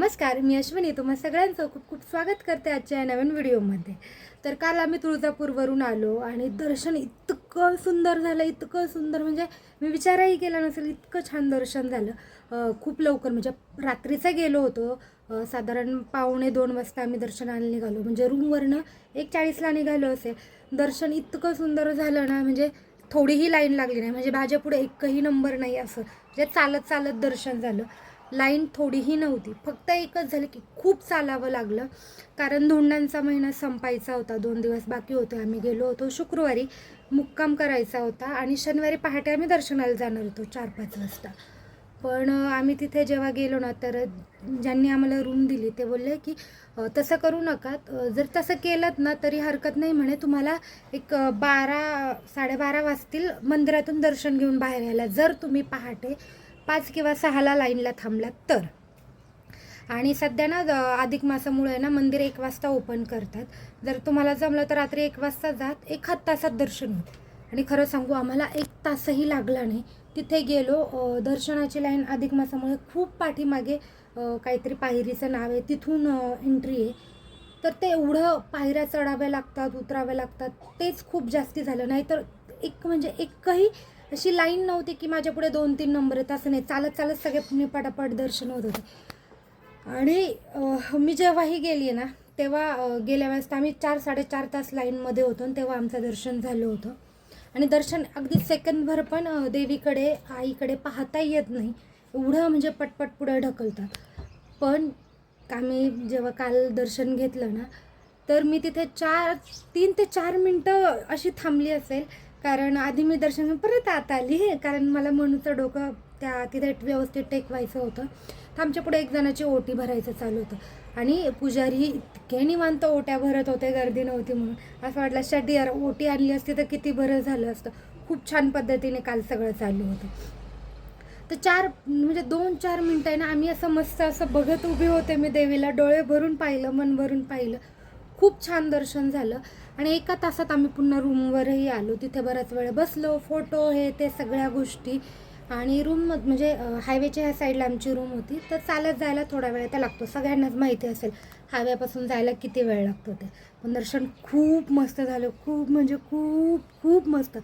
नमस्कार, मी अश्विनी तुम्हा सगळ्यांचं खूप खूप स्वागत करते आजच्या या नवीन व्हिडिओमध्ये. तर काल आम्ही तुळजापूरवरून आलो आणि दर्शन इतकं सुंदर झालं, इतकं सुंदर म्हणजे मी विचारही केला नसेल, इतकं छान दर्शन झालं. खूप लवकर म्हणजे रात्रीचं गेलो होतो. साधारण 1:45 वाजता आम्ही दर्शनाला निघालो, म्हणजे रूमवरनं 1:40ला निघालो असेल. दर्शन इतकं सुंदर झालं ना, म्हणजे थोडीही लाईन लागली नाही, म्हणजे माझ्यापुढे एकही नंबर नाही असं, म्हणजे चालत चालत दर्शन झालं. लाईन थोडीही नव्हती, फक्त एकच झालं की खूप चालावं लागलं, कारण धोंडांचा महिना संपायचा होता. 2 दिवस बाकी होते. आम्ही गेलो होतो शुक्रवारी, मुक्काम करायचा होता आणि शनिवारी पहाटे आम्ही दर्शनाला जाणार होतो 4-5 वाजता. पण आम्ही तिथे जेव्हा गेलो ना, तर ज्यांनी आम्हाला रूम दिली ते बोलले की तसं करू नका, जर तसं केलं ना तरी हरकत नाही म्हणे, तुम्हाला एक 12-12:30 वाजतील मंदिरातून दर्शन घेऊन बाहेर यायला, जर तुम्ही पहाटे 5 किंवा 6ला लाईनला थांबलात तर. आणि सध्या ना अधिक मासामुळे ना मंदिर 1 वाजता ओपन करतात. जर तुम्हाला जमलं तर रात्री 1 वाजता जात, 1 तासात दर्शन होतं. आणि खरं सांगू, आम्हाला 1 तासही लागला नाही. तिथे गेलो, दर्शनाची लाईन अधिक मासामुळे खूप पाठीमागे काहीतरी पायरीचं नाव आहे, तिथून एंट्री आहे. तर ते एवढं पायऱ्या चढाव्या लागतात, उतराव्या लागतात, तेच खूप जास्ती झालं. नाही तर म्हणजे एकही अशी लाईन नव्हती की माझ्या पुढे 2-3 नंबर आहेत, असं नाही. चालत चालत सगळे पटापट दर्शन होत होते. आणि मी जेव्हाही गेली ना, तेव्हा गेल्या वेळेस तर आम्ही 4-4.5 तास लाईनमध्ये होतो आणि तेव्हा आमचं दर्शन झालं होतं. आणि दर्शन अगदी सेकंदभर पण देवीकडे, आईकडे पाहता येत नाही, एवढं म्हणजे पटपट पुढे ढकलतात. पण आम्ही जेव्हा काल दर्शन घेतलं ना, तर मी तिथे 3 ते 4 मिनटं अशी थांबली असेल, कारण आधी मी दर्शन घेऊन परत आत आली, कारण मला मनूचं डोकं तिथे व्यवस्थित टेकवायचं होतं. तर आमच्या पुढे एक जणाची ओटी भरायचं चालू होतं आणि पुजारी इतके निवांत ओट्या भरत होते, गर्दी नव्हती म्हणून. असं वाटलं शेवटी यार ओटी आणली असती तर किती बरं झालं असतं. खूप छान पद्धतीने काल सगळं चालू होतं. तर 2-4 मिनटं आहे ना, आम्ही असं मस्त असं बघत उभे होते. मी देवीला डोळे भरून पाहिलं, मन भरून पाहिलं. खूप छान दर्शन झालं आणि 1 तासात आम्ही पुन्हा रूमवरही आलो. तिथे बराच वेळ बसलो, फोटो हे ते सगळ्या गोष्टी. आणि रूम म्हणजे हायवेच्या ह्या साईडला आमची रूम होती, तर चालत जायला थोडा वेळ तर लागतो. सगळ्यांनाच माहिती असेल हायवेपासून जायला किती वेळ लागतो ते. पण दर्शन खूप मस्त झालं, खूप म्हणजे खूप खूप मस्त.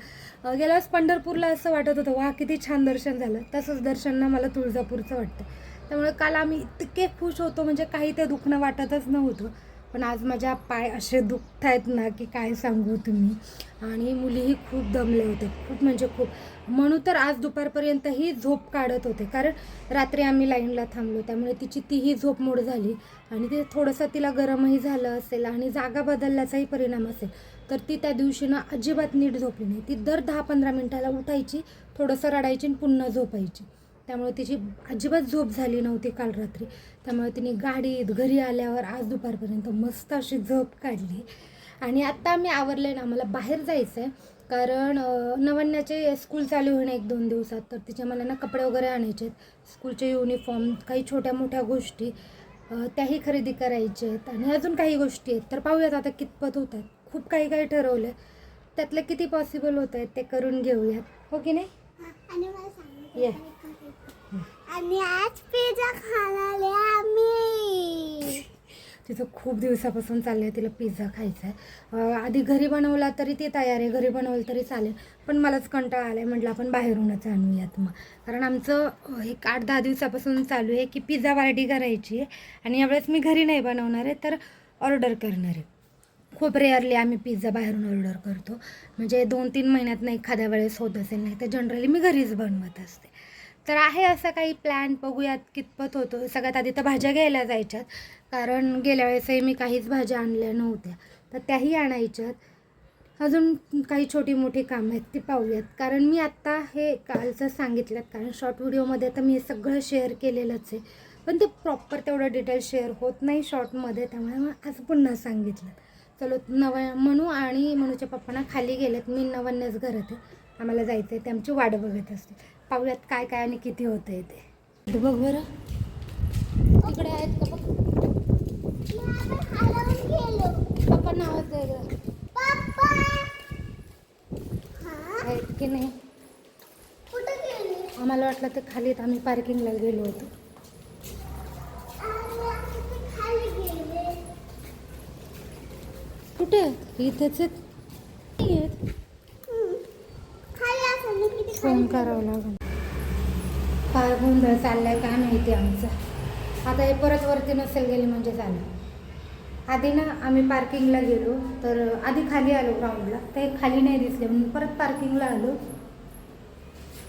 गेल्या वेळेस पंढरपूरला असं वाटत होतं, वा किती छान दर्शन झालं, तसंच दर्शन ना मला तुळजापूरचं वाटतं. त्यामुळे काल आम्ही इतके खुश होतो, म्हणजे काही ते दुखणं वाटतच नव्हतं. पण आज माझ्या पाय असे दुखत आहेत ना की काय सांगू तुम्ही. आणि मुलीही खूप दमले होते, खूप म्हणजे खूप. म्हणून तर आज दुपारपर्यंतही झोप काढत होते, कारण रात्री आम्ही लाईनला थांबलो, त्यामुळे तिची तीही झोप मोड झाली. आणि ते थोडंसं तिला गरमही झालं असेल आणि जागा बदलल्याचाही परिणाम असेल, तर ती त्या दिवशी ना अजिबात नीट झोपली नाही. ती दर 10-15 मिनटाला उठायची, थोडंसं रडायची आणि पुन्हा झोपायची. त्यामुळे तिची अजिबात झोप झाली नव्हती काल रात्री. त्यामुळे तिने गाडीत घरी आल्यावर आज दुपारपर्यंत मस्त अशी झोप काढली. आणि आत्ता आम्ही आवरले ना, आम्हाला बाहेर जायचं आहे, कारण नवन्याचे स्कूल चालू होईन 1-2 दिवसात, तर तिचे मला ना कपडे वगैरे आणायचे आहेत, स्कूलचे युनिफॉर्म, काही छोट्या मोठ्या गोष्टी त्याही खरेदी करायचे आहेत आणि अजून काही गोष्टी आहेत. तर पाहूयात आता कितपत होत आहेत. खूप काही काही ठरवलं आहे, त्यातलं किती पॉसिबल होत आहेत ते करून घेऊयात, हो की नाही. आणि मला सांग, ये. आणि आज पिझ्झा खाणार आम्ही. तिचं खूप दिवसापासून चाललं आहे, तिला पिझ्झा खायचा आहे. आधी घरी बनवला तरी ती तयार आहे, घरी बनवलं तरी चालेल, पण मलाच कंटाळा आला आहे. म्हटलं आपण बाहेरूनच आणूयात मग, कारण आमचं एक 8-10 दिवसापासून चालू आहे की पिझ्झा पार्टी करायची आहे. आणि यावेळेस मी घरी नाही बनवणार आहे, तर ऑर्डर करणार आहे. खूप रेअरली आम्ही पिझ्झा बाहेरून ऑर्डर करतो, म्हणजे 2-3 महिन्यात एखाद्या वेळेस होत असेल, नाही तर जनरली मी घरीच बनवत असते. तर आहे असं काही प्लॅन, बघूयात कितपत होतो. सगळ्यात आधी तर भाज्या घ्यायला जायच्यात, कारण गेल्या वेळेसही मी काहीच भाज्या आणल्या नव्हत्या, तर त्याही आणायच्यात. अजून काही छोटी मोठी कामं आहेत ती पाहूयात, कारण मी आत्ता हे कालचं सांगितलं, कारण शॉर्ट व्हिडिओमध्ये तर मी हे सगळं शेअर केलेलंच आहे, पण ते प्रॉपर तेवढं डिटेल शेअर होत नाही शॉर्टमध्ये, त्यामुळे मग आज पुन्हा सांगितलं. चलो, मनू आणि मनूच्या पप्पांना खाली गेलेत, मी नवन्याच घरात आहे, आम्हाला जायचं आहे, ते आमची वाट बघत असते. पाहूयात काय काय आणि किती होतं आहे ते. बघ बरं, तिकडे आहेत का बघ. पप्पांना आवाज द्यायला आहेत की नाही. आम्हाला वाटलं ते खाली, आम्ही पार्किंगला गेलो होतो. कुठे आहेत? इथेच आहेत. नाही आहेत. खाली असं ना किती फोन करावं लागेल. काय गोंधळ चाललाय काय माहिती आमचा. आता हे परत वरती नसेल गेले म्हणजे झालं. आधी ना आम्ही पार्किंगला गेलो तर आधी खाली आलो ग्राउंडला, तर हे खाली नाही दिसले म्हणून परत पार्किंगला आलो.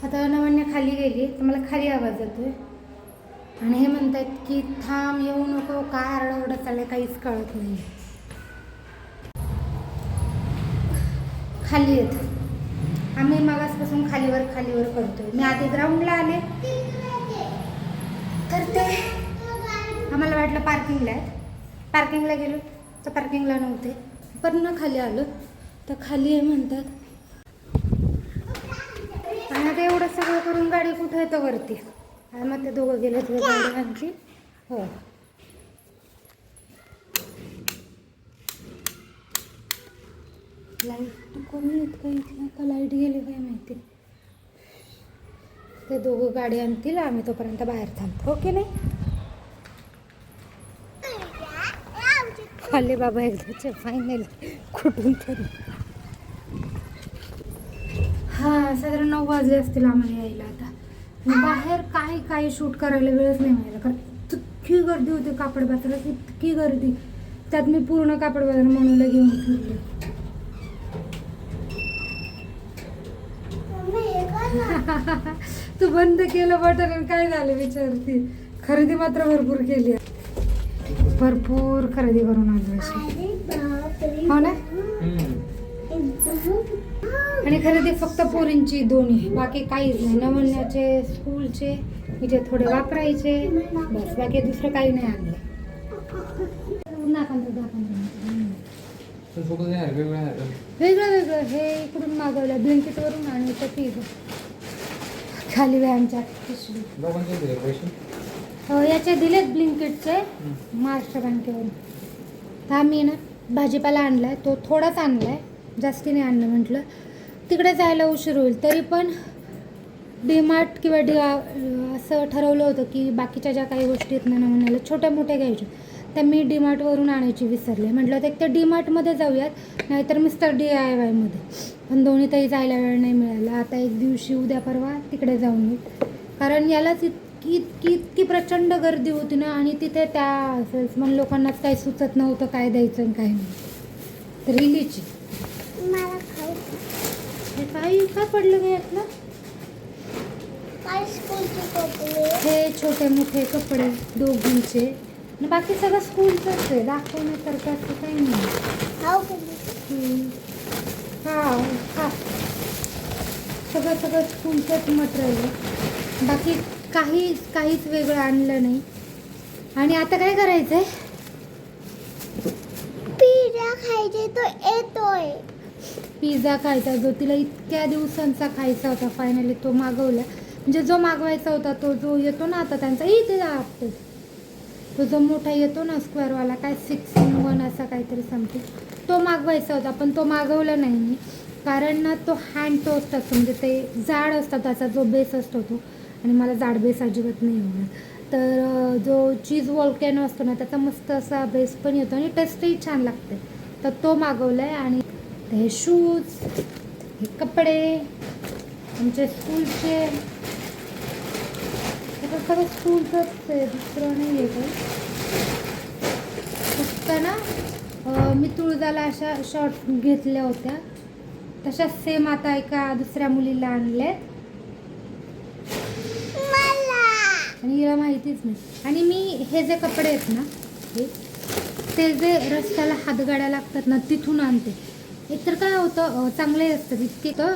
आता नवण्या खाली गेली तर मला खाली आवाज येतोय आणि हे म्हणतात की थांब येऊ नको, काय आरडाओरडा चाललाय काहीच कळत नाही. खाली येत आम्ही मागासपासून खालीवर करतोय. मी आधी ग्राउंडला आले तर ते आम्हाला वाटलं पार्किंगला आहे. पार्किंगला गेलो तर पार्किंगला नव्हते. पण खाली आलो तर खाली आहे म्हणतात. आणि आता एवढं सगळं करून गाडी कुठं येतं वरती. आणि मग ते दोघं गेले ते गाडी आणखी. हो लाईट कमी येत का इथला का लाईट गेली काय माहिती. ते दोघं गाडी आणतील आम्ही तोपर्यंत बाहेर थांबतो. ओके नाही आले बाबा एकदाचे फायनल कुठून तरी. हां साधारण 9 वाजले असतील आम्हाला यायला. आता बाहेर काय शूट करायला वेळच नाही मिळाला कारण इतकी गर्दी होती कापड बाजारात, इतकी गर्दी. त्यात मी पूर्ण कापड बाजार म्हणून घेऊन फिरले. तू बंद केलं बटन आणि काय झालं विचारते. खरेदी मात्र भरपूर केली, भरपूर खरेदी करून आलो अशी. हो ना. आणि खरेदी फक्त पोरींची दोन्ही, बाकी काहीच नाही. नवण्याचे स्कूलचे इथे थोडे वापरायचे बस, बाकी दुसरं काही नाही आणलं. वेगळं वेगळं हे इकडून मागवलं ब्लिंकिटवरून आणि ते खाली व्यायामच्या पिशवी. याचे दिलेत ब्लिंकिटचे महाराष्ट्र बँकेवरून. तर आम्ही ना भाजीपाला आणलाय, तो थोडाच आणलाय, जास्ती नाही आणलं. म्हटलं तिकडे जायला उशीर होईल. तरी पण डीमार्ट किंवा असं ठरवलं होतं की बाकीच्या ज्या काही गोष्टी आहेत ना म्हणायला छोट्या मोठ्या घ्यायच्या, त्या मी डीमार्टवरून आणायची विसरले. म्हटलं होतं एक तर डीमार्टमध्ये जाऊयात नाहीतर मिस्टर DIY मध्ये, पण दोन्हीतही जायला वेळ नाही मिळाला. आता एक दिवशी उद्या परवा तिकडे जाऊन येऊ, कारण यालाच इतकी प्रचंड गर्दी होती ना. आणि तिथे त्या सेल्समन लोकांनाच काही सुचत नव्हतं काय द्यायचं आणि काय नाही. तर हिलीची मला हे काही का पडलं का यातलं. काय स्कूलचे कपडे, हे छोटे मोठे कपडे दोघींचे आणि बाकी सगळं स्कूलचंच आहे. दाखवण्यासारखं असं काही नाही. हाव हा सगळं स्कूलचंच मटेरियल आहे. बाकी काहीच वेगळं आणलं नाही. आणि आता काय करायचंय, पिझ्झा खायचे तो येतोय. पिझ्झा खायचा जो तिला इतक्या दिवसांचा खायचा होता, फायनली तो मागवला. म्हणजे जो मागवायचा होता तो जो येतो ना आता त्यांचा इथे लागतो, तो जो मोठा येतो ना स्क्वेअरवाला, काय 6 in 1 असा काहीतरी समथिंग, तो मागवायचा होता. पण तो मागवला नाही मी, कारण ना तो हँड टोस्ट असतो, म्हणजे ते जाड असतो त्याचा जो बेस असतो तो, आणि मला जाड बेस अजिबात नाही आवडत. तर जो चीज वॉल्कॅनो असतो ना त्याचा मस्त असा बेस पण येतो आणि टेस्टही छान लागते. तर तो मागवला आहे. आणि हे शूज, हे कपडे आमच्या स्कूलचे, सगळं स्कूलचंच आहे, दुसरं नाही आहे काही. फक्त ना मी तुळजाला अशा शॉर्ट घेतल्या होत्या, तशाच सेम आता एका दुसऱ्या मुलीला आणल्यात आणि हिला माहितीच नाही. आणि मी हे जे कपडे आहेत ना ते जे रस्त्याला हातगाड्या लागतात ना तिथून आणते. एकतर काय होतं चांगले असतात इतके. तर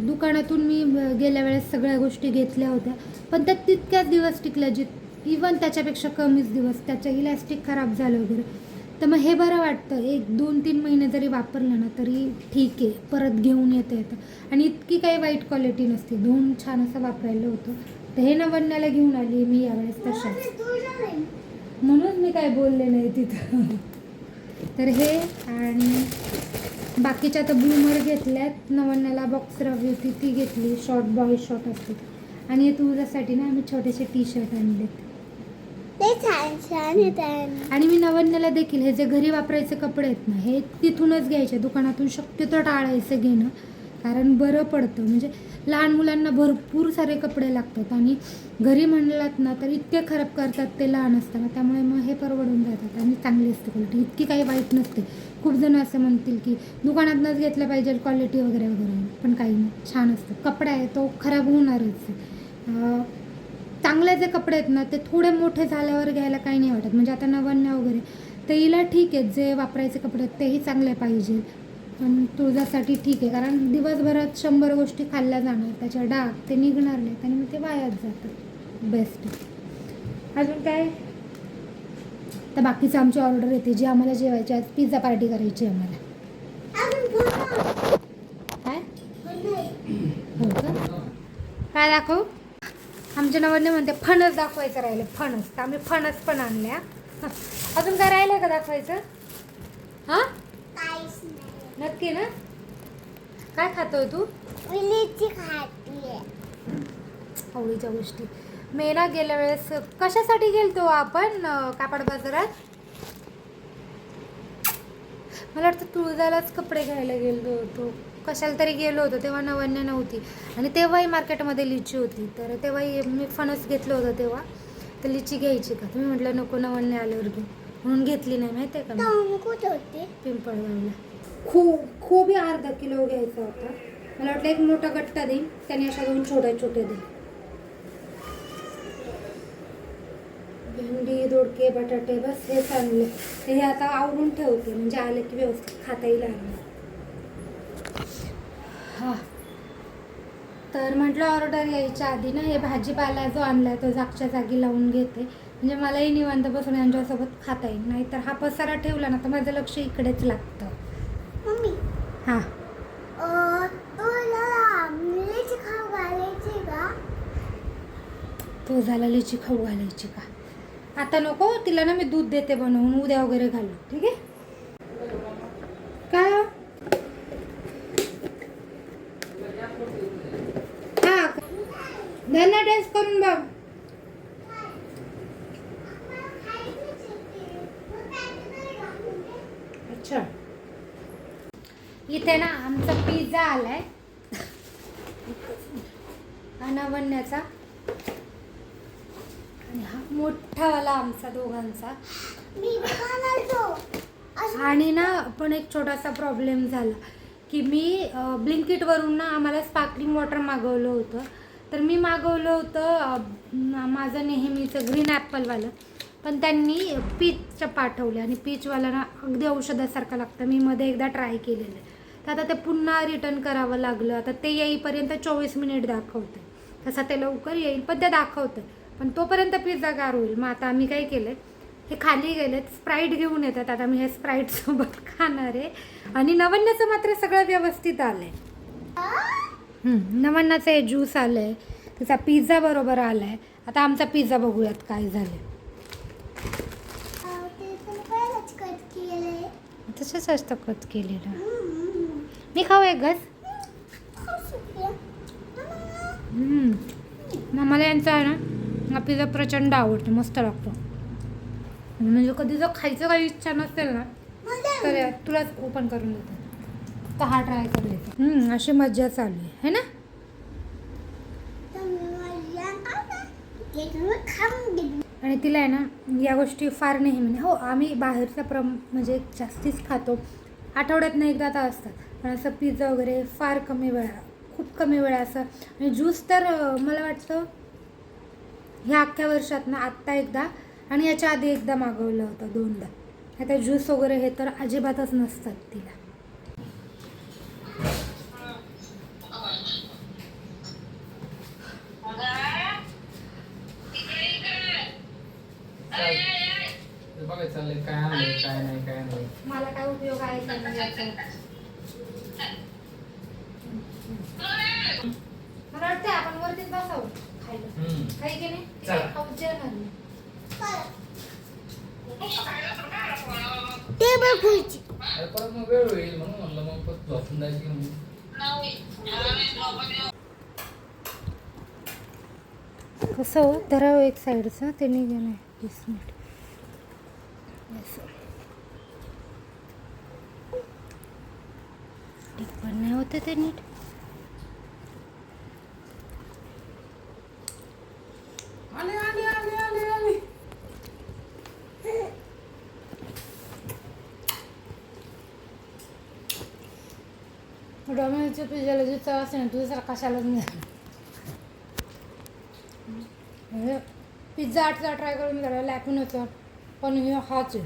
दुकानातून मी गेल्या वेळेस सगळ्या गोष्टी घेतल्या होत्या, पण त्या तितक्याच दिवस टिकल्या, इवन त्याच्यापेक्षा कमीच दिवस. त्याचं इलॅस्टिक खराब झालं वगैरे. तर मग हे बरं वाटतं, 1-2-3 महिने जरी वापरलं ना तरी ठीक आहे, परत घेऊन येतं. आणि इतकी काही वाईट क्वालिटी नसते, धुवून छान असं वापरायला होतं. तर हे नवण्याला घेऊन आली मी यावेळेस तशाच, म्हणून मी काय बोलले नाही तिथं. तर हे आणि बाकीच्या आता ब्लूमर घेतल्यात. नवण्याला बॉक्सर हवी होती ती घेतली, शॉर्ट बॉय शॉर्ट असते. आणि हे तुझ्यासाठी ना आम्ही छोटेसे टी-शर्ट आणलेत. ते हे छान छान येत आहे. आणि मी नवन्याला देखील हे जे घरी वापरायचे कपडे आहेत ना हे तिथूनच घ्यायचे, दुकानातून शक्यतो टाळायचं घेणं, कारण बरं पडतं. म्हणजे लहान मुलांना भरपूर सारे कपडे लागतात आणि घरी म्हणलात ना तर इतके खराब करतात ते लहान असताना, त्यामुळे मग हे परवडून जातात आणि चांगली असते क्वालिटी, इतकी काही वाईट नसते. खूप जण असं म्हणतील की दुकानातनंच घेतलं पाहिजे क्वालिटी वगैरे वगैरे, पण काही नाही, छान असतं. कपडा आहे तो खराब होणारच आहे. चांगले जे कपडे आहेत ना ते थोडे मोठे झाल्यावर घ्यायला काही नाही वाटत. म्हणजे आता नवन्या वगैरे तर हिला ठीक आहे, जे वापरायचे कपडे आहेत तेही चांगले पाहिजे, पण तुळजासाठी ठीक आहे, कारण दिवसभरात 100 गोष्टी खाल्ल्या जाणार, त्याच्या डाग ते निघणार नाहीत आणि मग ते वायाच जातात. बेस्ट. अजून काय तर बाकीचं आमची ऑर्डर येते जी आम्हाला जेवायची. आज पिझ्झा पार्टी करायची आहे आम्हाला. काय हो का? काय दाखवू? आमच्या नवरने म्हणते फणस दाखवायचं राहिलं, फणस. तर आम्ही फणस पण आणल्या. अजून काय राहिलं का दाखवायचं? हां काहीच नाही. नक्की ना? काय खातोय तू? विलीची खातीये. आवडीच्या गोष्टी. मी ना गेल्या वेळेस कशासाठी गेलतो आपण कापड बाजारात? मला वाटतं तुळजालाच कपडे घ्यायला गेलो होतो, कशाला तरी गेलो होतो. तेव्हा नवन्या नव्हती आणि तेव्हाही मार्केटमध्ये लिची होती, तर तेव्हाही मी फणस घेतलं होतं. तेव्हा तर लिची घ्यायची का, तुम्ही म्हटलं नको, नवन्या आल्यावर घेऊ, म्हणून घेतली नाही. माहिती आहे का? मी कुठे होते? पिंपळगावला. खूप अर्धा किलो घ्यायचा होता. मला वाटलं एक मोठा गट्टा देईन, त्याने अशा 2 छोटे छोटे देईन. भेंडी, दोडके, बटाटे, बस हेच आणले. हे आता आवरून ठेवते, म्हणजे आले की व्यवस्थित खाता येईल. हां, तर म्हटलं ऑर्डर यायच्या आधी ना हे भाजीपाला जो आणला तो जागच्या जागी लावून घेते, म्हणजे मलाही निवांत बसून यांच्यासोबत खाता येईल. नाहीतर हा पसारा ठेवला ना तर माझं लक्ष इकडेच लागतं. मम्मी, हां, तुला मिरची खाऊ घालायची का? तो झाला लिची खाऊ घालायची का? आता नको, तिला ना मी दूध देते बनवून, उद्या वगैरे घालू. ठीक आहे? काय हां, त्यांना टेस्ट करून बघ. अच्छा, इथे ना आमचा पिझ्झा आलाय अनवन्याचा, आणि हा मोठावाला आमचा दोघांचा. मी बनवतो. आणि ना पण एक छोटासा प्रॉब्लेम झाला की मी ब्लिंकिटवरून ना आम्हाला स्पार्कलिंग वॉटर मागवलं होतं. तर मी मागवलं होतं माझं नेहमीचं ग्रीन ॲपलवालं, पण त्यांनी पीचचं पाठवलं आणि पीचवाला ना अगदी औषधासारखं लागतं. मी मध्ये एकदा ट्राय केलेलं आहे, तर आता ते पुन्हा रिटर्न करावं लागलं. आता ते येईपर्यंत 24 मिनिट दाखवते, तसं ते लवकर येईल पण ते दाखवतं, पण तोपर्यंत पिझ्झा गार होईल. मग आता आम्ही काय केलं, हे खाली गेलेत, स्प्राईट घेऊन येतात. आता मी हे स्प्राईटसोबत खाणार आहे. आणि नवन्याचं मात्र सगळं व्यवस्थित आलं आहे. नवन्याचं हे ज्यूस आलं आहे, त्याचा पिझ्झा बरोबर आला आहे. आता आमचा पिझ्झा बघूयात काय झालं. तसंच असतं कट केलेलं. मी खाऊ एक घास? मला यांचा आहे ना हा पिझ्झा प्रचंड आवडतो, मस्त लागतो. म्हणजे कधी जर खायचं काही इच्छा नसेल ना तर तुलाच ओपन करून देते, तर हा ट्राय करून अशी मज्जा चालू आहे ना. आणि तिला आहे ना या गोष्टी फार नेहमी, हो आम्ही बाहेरचा म्हणजे जास्तीच खातो, आठवड्यातनं एकदा तर असतात, पण असं पिझ्झा वगैरे फार कमी वेळा, खूप कमी वेळा असं. आणि ज्यूस तर मला वाटतं ह्या अख्ख्या वर्षात ना आत्ता एकदा आणि याच्या आधी एकदा मागवलं होतं, 2दा. आता ज्यूस वगैरे हे तर अजिबातच नसतात तिला. मला काय उपयोग आहे का नाही याचा? मला वाटतं आपण वरतीच बसावं खायला, काही की नाही खाऊच जेवणार नाही. ते बघूची परत मग वेळ होईल म्हणून म्हणलं मग परत झोपून जायची म्हणून. कसं हो धरावं एक साईडचं, ते निघे नाही. 20 मिनिट असं ठीक पण नाही होतं ते नीट. आले आले आले आले आले. डॉमिनोजच्या पिझ्झाला जो चव असते ना तुझं जरा कशालाच नाही. म्हणजे पिझ्झा आठचा ट्राय करून झाला लॅकून होतं पण हे हाच आहे.